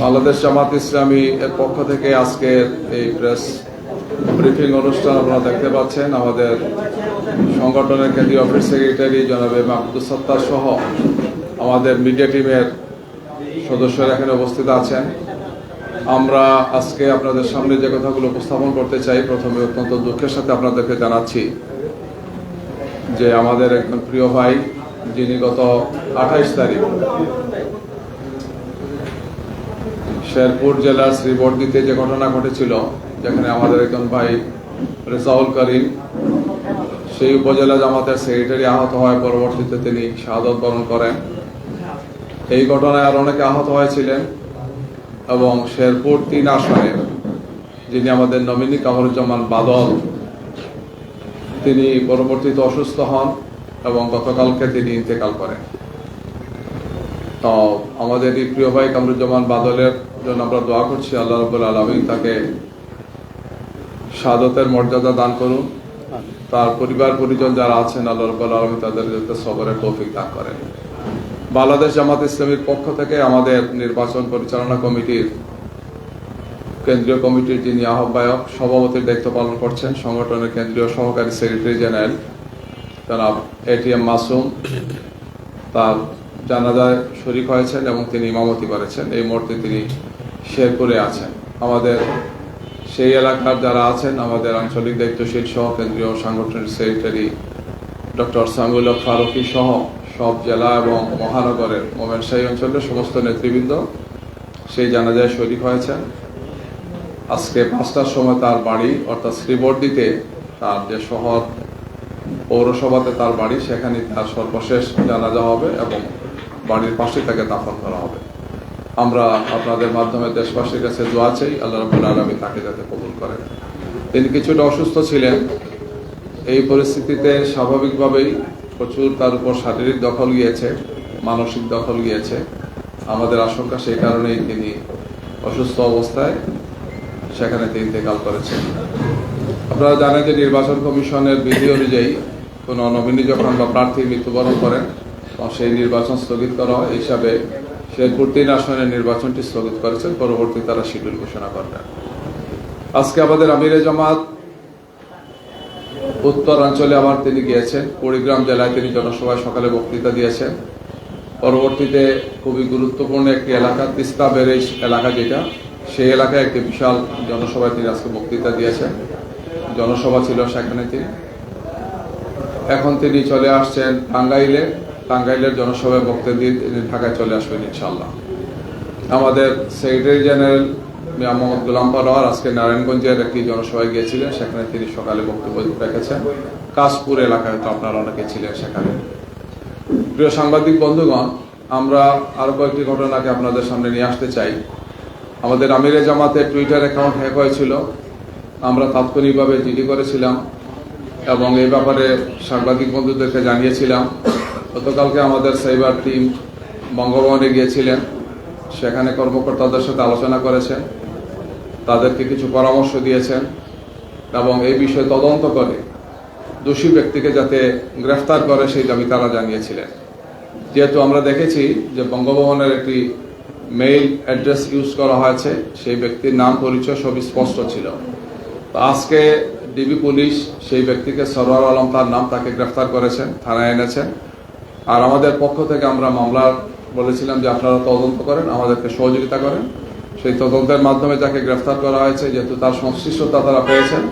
বাংলাদেশ জামাত ইসলামী এর পক্ষ থেকে আজকের এই প্রেস ব্রিফিং অনুষ্ঠান আপনারা দেখতে পাচ্ছেন। আমাদের সংগঠনের কেন্দ্রীয় অফিস সেক্রেটারি জনাব আব্দুল সত্তার সহ আমাদের মিডিয়া টিমের সদস্যরা এখানে উপস্থিত আছেন। আমরা আজকে আপনাদের সামনে যে কথাগুলো উপস্থাপন করতে চাই, প্রথমে অত্যন্ত দুঃখের সাথে আপনাদেরকে জানাচ্ছি যে আমাদের একজন প্রিয় ভাই, যিনি গত 28 তারিখ শেরপুর জেলার শ্রীবর্দীতে যে ঘটনা ঘটেছিল, যেখানে আমাদের একজন ভাই রেজাউল করিম, সেই উপজেলা জামাতের সেক্রেটারি আহত হয়, পরবর্তীতে তিনি শাহাদত বরণ করেন। এই ঘটনায় আর অনেকে আহত হয়েছিলেন এবং শেরপুর 3 আসনের যিনি আমাদের নমিনি কামরুজ্জামান বাদল, তিনি পরবর্তীতে অসুস্থ হন এবং গতকালকে তিনি ইন্তেকাল করেন। তো আমাদের এই প্রিয় ভাই কামরুজ্জামান বাদলের জন্য আমরা দোয়া করছি, আল্লাহ রাব্বুল আলামিন তাকে শাহাদতের মর্যাদা দান করুন। তার পরিবার পরিজন যারা আছেন, আল্লাহ রাব্বুল আলামিন তাদের যাতে সবরের তৌফিক দান করেন। বাংলাদেশ জামাত ইসলামীর পক্ষ থেকে আমাদের নির্বাচন পরিচালনা কমিটির কেন্দ্রীয় কমিটির যিনি আহ্বায়ক, সভাপতির দায়িত্ব পালন করছেন সংগঠনের কেন্দ্রীয় সহকারী সেক্রেটারি জেনারেল জনাব এটিএম মাসুম, তার জানাজায় শরীক হয়েছেন এবং তিনি ইমামতি করেছেন। এই মুহূর্তে তিনি শেরপুরে আছেন। আমাদের সেই এলাকার যারা আছেন, আমাদের আঞ্চলিক দায়িত্বশীল সহ কেন্দ্রীয় সাংগঠনিক সেক্রেটারি ডক্টর সামিউল হক ফারুকী সহ সব জেলা এবং মহানগরের মোমেনশাহী অঞ্চলের সমস্ত নেতৃবৃন্দ সেই জানাজায় শরীক হয়েছেন। আজকে 5টার সময় তার বাড়ি অর্থাৎ শ্রীবর্দীতে, তার যে শহর পৌরসভাতে তার বাড়ি, সেখানে তার সর্বশেষ জানাজা হবে এবং বাড়ির পাশে তাকে দাফন করা হবে। আমরা আপনাদের মাধ্যমে দেশবাসীর কাছে দোয়া চাই, আল্লাহ রাব্বুল আলামিন তাকে যাতে কবুল করেন। তিনি কিছুটা অসুস্থ ছিলেন। এই পরিস্থিতিতে স্বাভাবিকভাবেই প্রচুর তার উপর শারীরিক দখল গিয়েছে, মানসিক দখল গিয়েছে। আমাদের আশঙ্কা সেই কারণেই তিনি অসুস্থ অবস্থায় সেখানে তিনি ইন্তেকাল করেছেন। আপনারা জানেন যে নির্বাচন কমিশনের বিধি অনুযায়ী কোনো নমিনি যখন বা প্রার্থী মৃত্যুবরণ করেন, সেই নির্বাচন স্থগিত করা হয়। হিসাবে শেরপুর 3 আসনের নির্বাচনটি স্থগিত করেছেন, পরবর্তী তারা শিডিউল ঘোষণা করবেন। আজকে আমাদের আমিরে জামাত উত্তরাঞ্চলে আবার তিনি গিয়েছেন, কুড়িগ্রাম জেলায় তিনি জনসভায় সকালে বক্তৃতা দিয়েছেন। পরবর্তীতে খুবই গুরুত্বপূর্ণ একটি এলাকা, তিস্তা ব্যারেজ এলাকা যেটা, সেই এলাকায় একটি বিশাল জনসভায় তিনি আজকে বক্তৃতা দিয়েছেন। জনসভা ছিল সেখানে তিনি। এখন তিনি চলে আসছেন টাঙ্গাইলের জনসভায় বক্তব্য দিয়ে তিনি ঢাকায় চলে আসবেন ইনশাআল্লাহ। আমাদের সেক্রেটারি জেনারেল মিয়া মোহাম্মদ গোলাম পরোয়ার আজকে নারায়ণগঞ্জের একটি জনসভায় গিয়েছিলেন, সেখানে তিনি সকালে বক্তব্য রেখেছেন। কাশপুর এলাকায় তো আপনারা অনেকে ছিলেন সেখানে। প্রিয় সাংবাদিক বন্ধুগণ, আমরা আরো কয়েকটি ঘটনাকে আপনাদের সামনে নিয়ে আসতে চাই। আমাদের আমিরে জামাতের টুইটার অ্যাকাউন্ট হ্যাক হয়েছিল। আমরা তাৎক্ষণিকভাবে জিডি করেছিলাম এবং এই ব্যাপারে সাংবাদিক বন্ধুদেরকে জানিয়েছিলাম। গতকালকে আমাদের সাইবার টিম বঙ্গভবনে গিয়েছিলেন, সেখানে কর্মকর্তাদের সাথে আলোচনা করেছেন, তাদেরকে কিছু পরামর্শ দিয়েছেন এবং এই বিষয়ে তদন্ত করে দোষী ব্যক্তিকে যাতে গ্রেফতার করে সেই দাবি তারা জানিয়েছিলেন। যেহেতু আমরা দেখেছি যে বঙ্গভবনের একটি মেইল অ্যাড্রেস ইউজ করা হয়েছে, সেই ব্যক্তির নাম পরিচয় সবই স্পষ্ট ছিল। তো আজকে ডিবি পুলিশ সেই ব্যক্তিকে সরওয়ার আলম, তার নাম, তাকে গ্রেফতার করেছেন, থানায় এনেছেন। আর আমাদের পক্ষ থেকে আমরা মামলার বলেছিলাম যে আপনারা তদন্ত করেন, আমাদেরকে সহযোগিতা করেন। সেই তদন্তের মাধ্যমে যাকে গ্রেফতার করা হয়েছে, যেহেতু তার সংশ্লিষ্টতা তারা পেয়েছেন,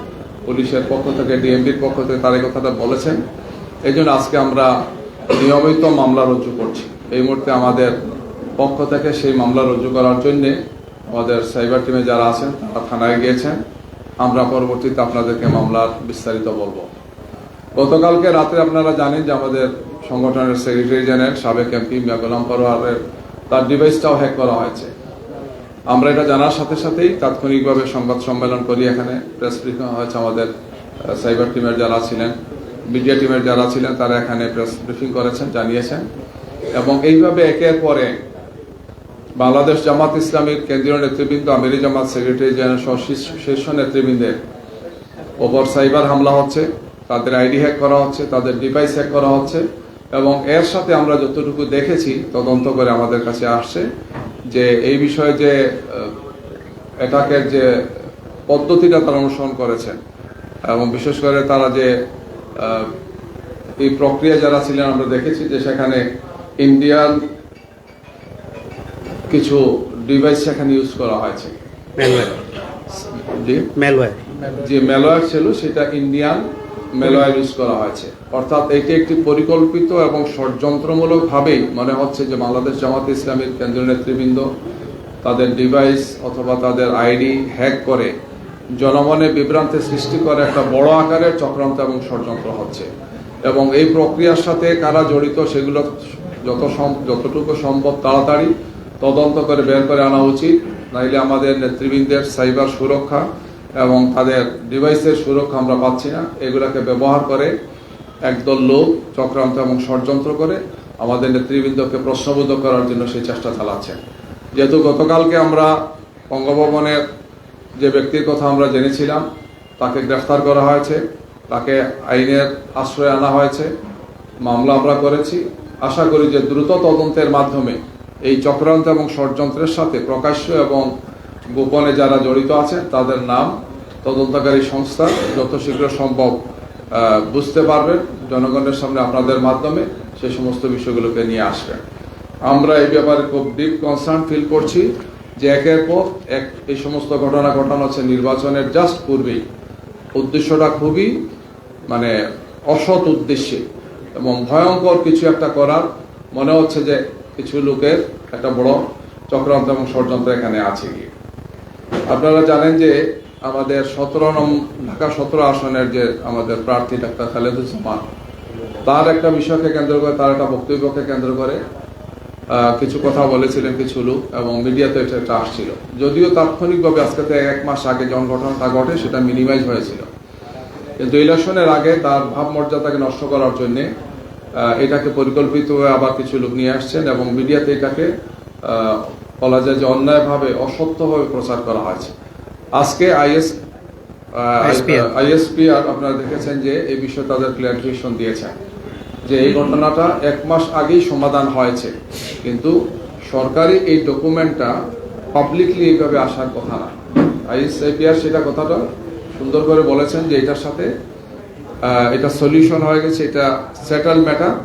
পুলিশের পক্ষ থেকে, ডিএমপির পক্ষ থেকে তার এই কথাটা বলেছেন, এই জন্য আজকে আমরা নিয়মিত মামলা রুজু করছি। এই মুহূর্তে আমাদের পক্ষ থেকে সেই মামলা রুজু করার জন্য আমাদের সাইবার টিমে যারা আছেন তারা থানায় গিয়েছেন। আমরা পরবর্তীতে আপনাদেরকে মামলার বিস্তারিত বলবো। গতকালকে রাতে আপনারা জানেন যে আমাদের সংগঠনের সেক্রেটারি জেনারেল সাবেক এমপি মিয়া গোলাম পরোয়ারের তার ডিভাইসটাও হ্যাক করা হয়েছে। আমরা এটা জানার সাথে সাথেই তাৎক্ষণিকভাবে সংবাদ সম্মেলন করি, এখানে প্রেস ব্রিফিং হয়েছে। আমাদের সাইবার টিমের যারা ছিলেন, মিডিয়া টিমের যারা ছিলেন, তারা এখানে প্রেস ব্রিফিং করেছেন, জানিয়েছেন। এবং এইভাবে একের পরে বাংলাদেশ জামাত ইসলামীর কেন্দ্রীয় নেতৃবৃন্দ, আমিরি জামাত সেক্রেটারি জেনারেল সহ শীর্ষ নেতৃবৃন্দের ওপর সাইবার হামলা হচ্ছে, তাদের আইডি হ্যাক করা হচ্ছে, তাদের ডিভাইস হ্যাক করা হচ্ছে। এবং এর সাথে আমরা যতটুকু দেখেছি, তদন্ত করে আমাদের কাছে আসছে যে এই বিষয়ে যে অ্যাটাকের যে পদ্ধতিটা তারা অনুসরণ করেছেন এবং বিশেষ করে তারা যে এই প্রক্রিয়া যারা ছিলেন আমরা দেখেছি যে সেখানে ইন্ডিয়ান কিছু ডিভাইস সেখানে ইউজ করা হয়েছে, যে ম্যালওয়্যার ছিল সেটা ইন্ডিয়ান ম্যালওয়্যার ইউজ করা হয়েছে। অর্থাৎ এটি একটি পরিকল্পিত এবং ষড়যন্ত্রমূলক ভাবেই মনে হচ্ছে যে বাংলাদেশ জামাতে ইসলামীর কেন্দ্রীয় নেতৃবৃন্দ তাদের ডিভাইস অথবা তাদের আইডি হ্যাক করে জনমনে বিভ্রান্তি সৃষ্টি করে একটা বড় আকারের চক্রান্ত এবং ষড়যন্ত্র হচ্ছে। এবং এই প্রক্রিয়ার সাথে কারা জড়িত সেগুলো যতটুকু সম্ভব তাড়াতাড়ি তদন্ত করে বের করে আনা উচিত, নাইলে আমাদের নেতৃবৃন্দের সাইবার সুরক্ষা এবং তাদের ডিভাইসের সুরক্ষা আমরা পাচ্ছি না। এগুলোকে ব্যবহার করে একদল লোক চক্রান্ত এবং ষড়যন্ত্র করে আমাদের নেতৃবৃন্দকে প্রশ্নবোধ করার জন্য সেই চেষ্টা চালাচ্ছেন। যেহেতু গতকালকে আমরা বঙ্গভবনের যে ব্যক্তির কথা আমরা জেনেছিলাম তাকে গ্রেফতার করা হয়েছে, তাকে আইনের আশ্রয়ে আনা হয়েছে, মামলা আমরা করেছি। আশা করি যে দ্রুত তদন্তের মাধ্যমে এই চক্রান্ত এবং ষড়যন্ত্রের সাথে প্রকাশ্য এবং গোপনে যারা জড়িত আছেন তাদের নাম তদন্তকারী সংস্থা যত শীঘ্র সম্ভব বুঝতে পারবেন, জনগণের সামনে আপনাদের মাধ্যমে সেই সমস্ত বিষয়গুলোকে নিয়ে আসবেন। আমরা এই ব্যাপারে খুব ডিপ কনসার্ন ফিল করছি যে একের পর এক এই সমস্ত ঘটনা ঘটানো হচ্ছে নির্বাচনের জাস্ট পূর্বেই। উদ্দেশ্যটা খুবই অসৎ উদ্দেশ্যে এবং ভয়ঙ্কর কিছু একটা করার মনে হচ্ছে যে কিছু লোকের একটা বড় চক্রান্ত এবং ষড়যন্ত্র এখানে আছে। আপনারা জানেন যে আমাদের ঢাকা 17 আসনের যে আমাদের প্রার্থী ডাক্তার খালেদুজ্জামান, তার একটা বিষয়কে কেন্দ্র করে, তার একটা বক্তব্যকে কেন্দ্র করে কিছু কথা বলেছিলেন কিছু লোক এবং মিডিয়াতে এটা আসছিল। যদিও তাৎক্ষণিকভাবে আজকে থেকে 1 মাস আগে যখন ঘটনাটা ঘটে সেটা মিনিমাইজ হয়েছিল, কিন্তু ইলেকশনের আগে তার ভাবমর্যাদাকে নষ্ট করার জন্য এটাকে পরিকল্পিতভাবে আবার কিছু লোক নিয়ে আসছেন এবং মিডিয়াতে এটাকে বলা যায় যে অন্যায়ভাবে অসত্যভাবে প্রচার করা হয়েছে। আজকে আইএসপিআর আপনারা দেখেছেন যে এই বিষয়ে তাদের ক্লিয়ারিফিকেশন দিয়েছেন যে এই ঘটনাটা 1 মাস আগেই সমাধান হয়েছে, কিন্তু সরকারি এই ডকুমেন্টটা পাবলিকলি এইভাবে আসার কথা না। আইএসপিআর সেটা কথাটা সুন্দর করে বলেছেন যে এটার সাথে এটা সলিউশন হয়ে গেছে, এটা সেটেল ম্যাটার,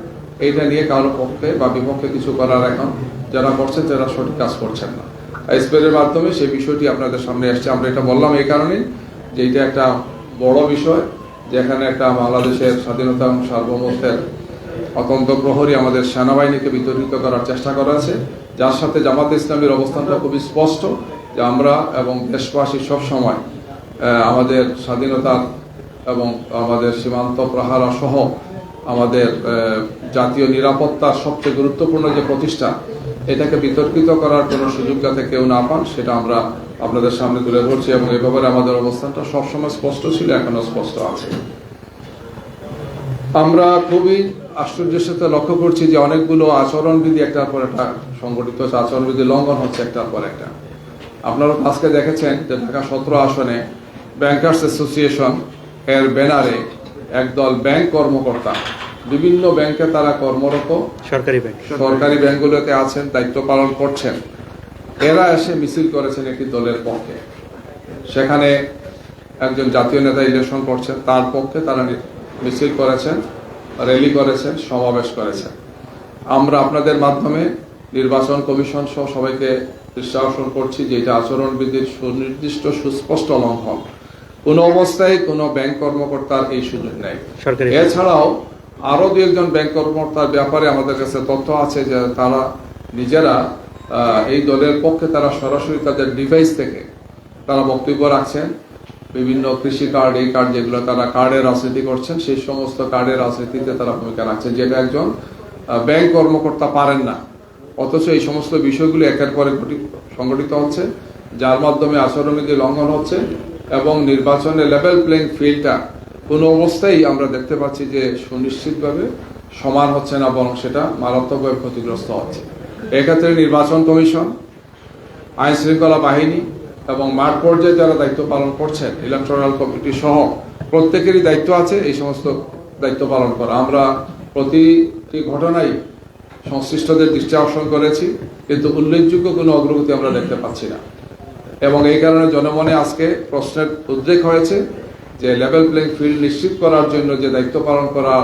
এইটা নিয়ে কারো পক্ষে বা বিপক্ষে কিছু করার এখন যারা করছেন তারা সঠিক কাজ করছেন না। আইএসপিআর মাধ্যমে সেই বিষয়টি আপনাদের সামনে আসছে। আমরা এটা বললাম এই কারণে যে এটা একটা বড় বিষয়, যেখানে একটা বাংলাদেশের স্বাধীনতা এবং সার্বভৌমত্বের অত্যন্ত প্রহরী আমাদের সেনাবাহিনীকে বিতর্কিত করার চেষ্টা করা আছে, যার সাথে জামাতে ইসলামীর অবস্থানটা খুবই স্পষ্ট যে আমরা এবং দেশবাসী সব সময় আমাদের স্বাধীনতা এবং আমাদের সীমান্ত প্রহারা সহ আমাদের জাতীয় নিরাপত্তার সবচেয়ে গুরুত্বপূর্ণ যে প্রতিষ্ঠা, এটাকে বিতর্কিত করার কোনো সুযোগ যাতে কেউ না পান সেটা আমরা আপনাদের সামনে তুলে ধরছি এবং এই ব্যাপারে আমাদের অবস্থানটা সবসময় স্পষ্ট ছিল, এখনো স্পষ্ট আছে। আমরা খুবই আশ্চর্যের সাথে লক্ষ্য করছি যে অনেকগুলো আচরণবিধি একটার পর একটা সংগঠিত হচ্ছে, আচরণবিধি লঙ্ঘন হচ্ছে একটার পর একটা। আপনারা আজকে দেখেছেন যে ঢাকা 17 আসনে ব্যাংকার্স অ্যাসোসিয়েশন এর ব্যানারে একদল ব্যাংক কর্মকর্তা, বিভিন্ন ব্যাংকে তারা কর্মরত, সরকারি ব্যাংকগুলোতে আছেন, দায়িত্ব পালন করছেন, এরা এসে মিছিল করেছেন একটি দলের পক্ষে। সেখানে একজন জাতীয় নেতা ইলেকশন করছেন, তার পক্ষে তারা মিছিল করেছেন, র্যালি করেছেন, সমাবেশ করেছেন। আমরা আপনাদের মাধ্যমে নির্বাচন কমিশন সহ সবাইকে দৃষ্টি আকর্ষণ করছি যে এটা আচরণবিধির সুনির্দিষ্ট সুস্পষ্ট লঙ্ঘন। কোন অবস্থায় কোন ব্যাংক কর্মকর্তার এই সুযোগ নেই। এছাড়াও আরো 2-1 ব্যাংক কর্মকর্তার ব্যাপারে আমাদের কাছে তথ্য আছে যে তারা নিজেরা এই দলের পক্ষে তারা সরাসরি তাদের ডিভাইস থেকে তারা বক্তব্য রাখছেন, বিভিন্ন কৃষি কার্ড, এই কার্ড যেগুলো তারা কার্ডের রাজনীতি করছেন, সেই সমস্ত কার্ডের রাজনীতিতে তারা ভূমিকা রাখছেন, যেটা একজন ব্যাংক কর্মকর্তা পারেন না। অথচ এই সমস্ত বিষয়গুলো একের পর এক সংগঠিত হচ্ছে, যার মাধ্যমে আচরণবিধি লঙ্ঘন হচ্ছে এবং নির্বাচনের লেভেল প্লেইং ফিল্ডটা কোনো অবস্থায় আমরা দেখতে পাচ্ছি যে সুনিশ্চিতভাবে সমান হচ্ছে না, বরং সেটা মারাত্মকভাবে ক্ষতিগ্রস্ত হচ্ছে। এক্ষেত্রে নির্বাচন কমিশন, আইন শৃঙ্খলা বাহিনী এবং মাঠ পর্যায়ে যারা দায়িত্ব পালন করছেন, ইলেকট্রাল কমিটি সহ প্রত্যেকেরই দায়িত্ব আছে এই সমস্ত দায়িত্ব পালন করা। আমরা প্রতিটি ঘটনায় সংশ্লিষ্টদের দৃষ্টি আকর্ষণ করেছি, কিন্তু উল্লেখযোগ্য কোনো অগ্রগতি আমরা দেখতে পাচ্ছি না। এবং এই কারণে জনমনে আজকে প্রশ্নের উদ্রেক হয়েছে যে লেভেল প্লেইং ফিল্ড নিশ্চিত করার জন্য যে দায়িত্ব পালন করা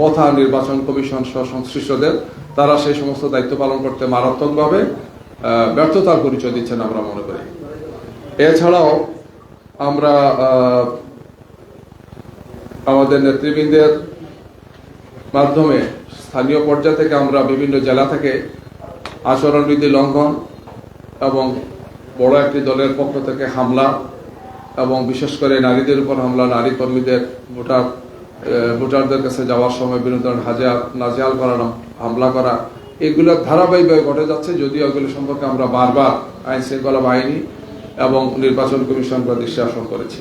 কথা নির্বাচন কমিশন সহ সংশ্লিষ্টদের, তারা সেই সমস্ত দায়িত্ব পালন করতে মারাত্মকভাবে ব্যর্থতার পরিচয় দিচ্ছেন আমরা মনে করি। এছাড়াও আমরা আমাদের নেতৃবৃন্দের মাধ্যমে স্থানীয় পর্যায় থেকে আমরা বিভিন্ন জেলা থেকে আচরণবিধি লঙ্ঘন এবং বড় একটি দলের পক্ষ থেকে হামলা এবং বিশেষ করে নারীদের উপর হামলা, নারী কর্মীদের ভোটারদের কাছে যাওয়ার সময় বিভিন্ন ধরনের নাজেহাল করানো, হামলা করা, এগুলো ধারাবাহিকভাবে ঘটে যাচ্ছে। যদিও এগুলো সম্পর্কে আমরা বারবার আইন শৃঙ্খলা বাহিনী এবং নির্বাচন কমিশনকে দৃষ্টি আকর্ষণ করেছি।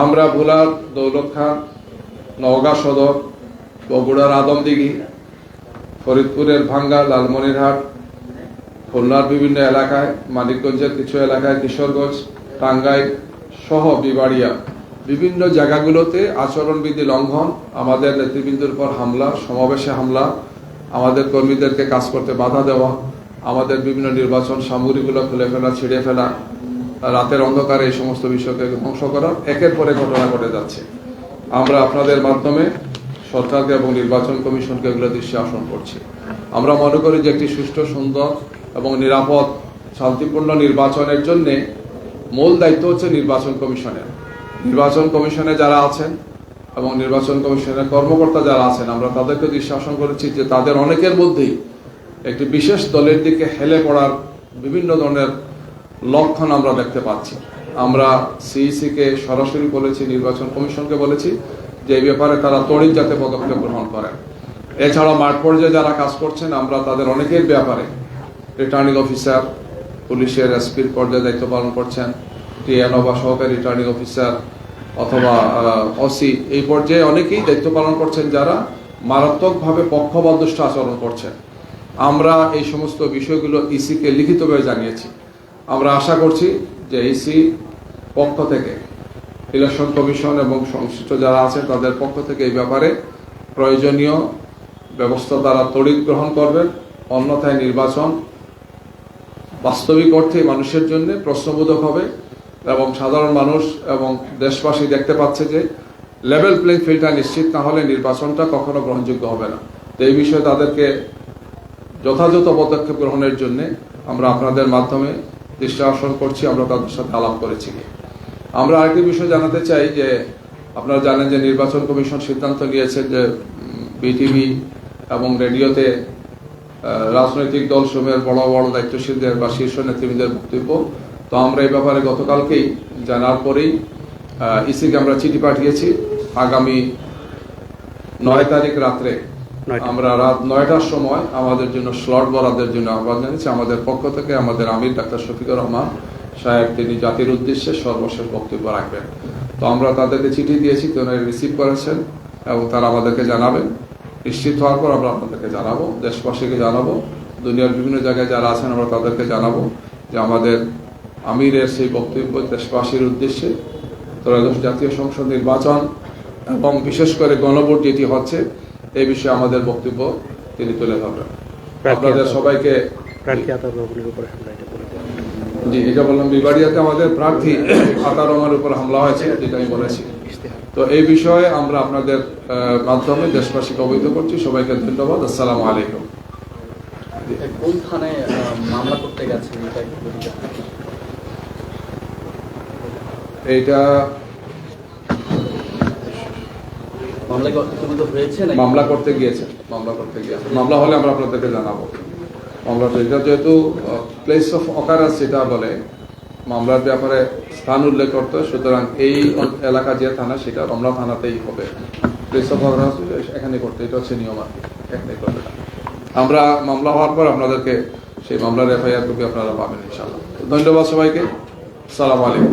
আমরা ভোলার দৌলত খান, নওগাঁ সদর, বগুড়ার আদমদিঘি, ফরিদপুরের ভাঙ্গা, লালমনিরহাট, খুলনার বিভিন্ন এলাকায়, মানিকগঞ্জের কিছু এলাকায়, কিশোরগঞ্জ, টাঙ্গাইল সহ বিবাড়িয়া বিভিন্ন জায়গাগুলোতে আচরণবিধি লঙ্ঘন, আমাদের নেতৃবৃন্দের উপর হামলা, সমাবেশে হামলা, আমাদের কর্মীদেরকে কাজ করতে বাধা দেওয়া, আমাদের বিভিন্ন নির্বাচন সামগ্রীগুলো খুলে ফেলা, ছিঁড়ে ফেলা, রাতের অন্ধকারে এই সমস্ত বিষয়কে ধ্বংস করার একের পরে ঘটনা ঘটে যাচ্ছে। আমরা আপনাদের মাধ্যমে সরকারকে এবং নির্বাচন কমিশনকে এগুলো দৃষ্টি আকর্ষণ করছি। আমরা মনে করি যে একটি সুষ্ঠু, সুন্দর এবং নিরাপদ শান্তিপূর্ণ নির্বাচনের জন্য মূল দায়িত্ব হচ্ছে নির্বাচন কমিশনের। নির্বাচন কমিশনে যারা আছেন এবং নির্বাচন কমিশনের কর্মকর্তা যারা আছেন, আমরা তাদেরকে দৃষ্টি আকর্ষণ করেছি যে তাদের অনেকের মধ্যেই একটি বিশেষ দলের দিকে হেলে পড়ার বিভিন্ন ধরনের লক্ষণ আমরা দেখতে পাচ্ছি। আমরা সিইসিকে সরাসরি বলেছি, নির্বাচন কমিশনকে বলেছি যে এই ব্যাপারে তারা তড়িৎ যাতে পদক্ষেপ গ্রহণ করেন। এছাড়া মাঠ পর্যায়ে যারা কাজ করছেন, আমরা তাদের অনেকের ব্যাপারে রিটার্নিং অফিসার, পুলিশের এসপির পর্যায়ে দায়িত্ব পালন করছেন, টিএনও বা সহকারী রিটার্নিং অফিসার অথবা ওসি, এই পর্যায়ে অনেকেই দায়িত্ব পালন করছেন যারা মারাত্মকভাবে পক্ষপাতদুষ্ট আচরণ করছেন। আমরা এই সমস্ত বিষয়গুলো ইসিকে লিখিতভাবে জানিয়েছি। আমরা আশা করছি যে ইসি পক্ষ থেকে, ইলেকশন কমিশন এবং সংশ্লিষ্ট যারা আছেন তাদের পক্ষ থেকে এই ব্যাপারে প্রয়োজনীয় ব্যবস্থা তারা তড়িৎ গ্রহণ করবেন। অন্যথায় নির্বাচন বাস্তবিক অর্থে মানুষের জন্য প্রশ্নবোধক হবে এবং সাধারণ মানুষ এবং দেশবাসী দেখতে পাচ্ছে যে লেভেল প্লেইং ফিল্ডটা নিশ্চিত না হলে নির্বাচনটা কখনো গ্রহণযোগ্য হবে না। তো এই বিষয়ে তাদেরকে যথাযথ পদক্ষেপ গ্রহণের জন্য আমরা আপনাদের মাধ্যমে দৃষ্টি আকর্ষণ করছি। আমরা তাদের সাথে আলাপ করেছি। আমরা আরেকটি বিষয় জানাতে চাই যে আপনারা জানেন যে নির্বাচন কমিশন সিদ্ধান্ত নিয়েছেন যে বিটিভি এবং রেডিওতে রাজনৈতিক দল সমূহের বড় বড় দায়িত্বশীলদের বা শীর্ষ নেতৃবৃন্দের বক্তব্য। তো আমরা এই ব্যাপারে গতকালকেই জানার পরেই ইসিকে আমরা চিঠি পাঠিয়েছি। আগামী 9 তারিখ রাত্রে আমরা রাত 9টার সময় আমাদের জন্য স্লট বরাদ্দের জন্য আহ্বান জানিয়েছি। আমাদের পক্ষ থেকে আমাদের আমির ডাক্তার শফিকুর রহমান সাহেব, তিনি জাতির উদ্দেশ্যে সর্বশেষ বক্তব্য রাখবেন। তো আমরা তাদেরকে চিঠি দিয়েছি, তারা রিসিভ করেছেন এবং তারা আমাদেরকে জানাবেন। নিশ্চিত হওয়ার পর আমরা আপনাদেরকে জানাবো, দেশবাসীকে জানাবো, দুনিয়ার বিভিন্ন জায়গায় যারা আছেন আমরা তাদেরকে জানাবো যে আমাদের আমিরের সেই বক্তব্য দেশবাসীর উদ্দেশ্যে ত্রয়োদশ জাতীয় সংসদ নির্বাচন এবং বিশেষ করে গণভোট যেটি হচ্ছে এই বিষয়ে আমাদের বক্তব্য তিনি তুলে ধরবেন। আপনাদের সবাইকে জি, এটা বললাম, বিবাড়িয়াতে আমাদের প্রার্থী আতা রহমানের উপর হামলা হয়েছে, যেটা আমি বলেছি। তো এই বিষয়ে আমরা আপনাদের মাধ্যমে দেশবাসীকে অবহিত করছি। সবাইকে ধন্যবাদ। আসসালামু আলাইকুম। কোন থানায় মামলা করতে গেছেন? এইটা মামলা করতে গিয়েছে। মামলা হলে আমরা আপনাদেরকে জানাবো। মামলাটা এটা যেহেতু প্লেস অফ অকারেন্স যেটা বলে, মামলার ব্যাপারে স্থান উল্লেখ করতে, সুতরাং এই এলাকা যে থানা সেটা রমনা থানাতেই হবে। প্লেস অফ অকারেন্স এখানে করতে, এটা হচ্ছে নিয়ম আর কি, এখানে করবে না। আমরা মামলা হওয়ার পর আপনাদেরকে সেই মামলার এফআইআর কপি আপনারা পাবেন ইনশাআল্লাহ। ধন্যবাদ সবাইকে। আসসালামু আলাইকুম।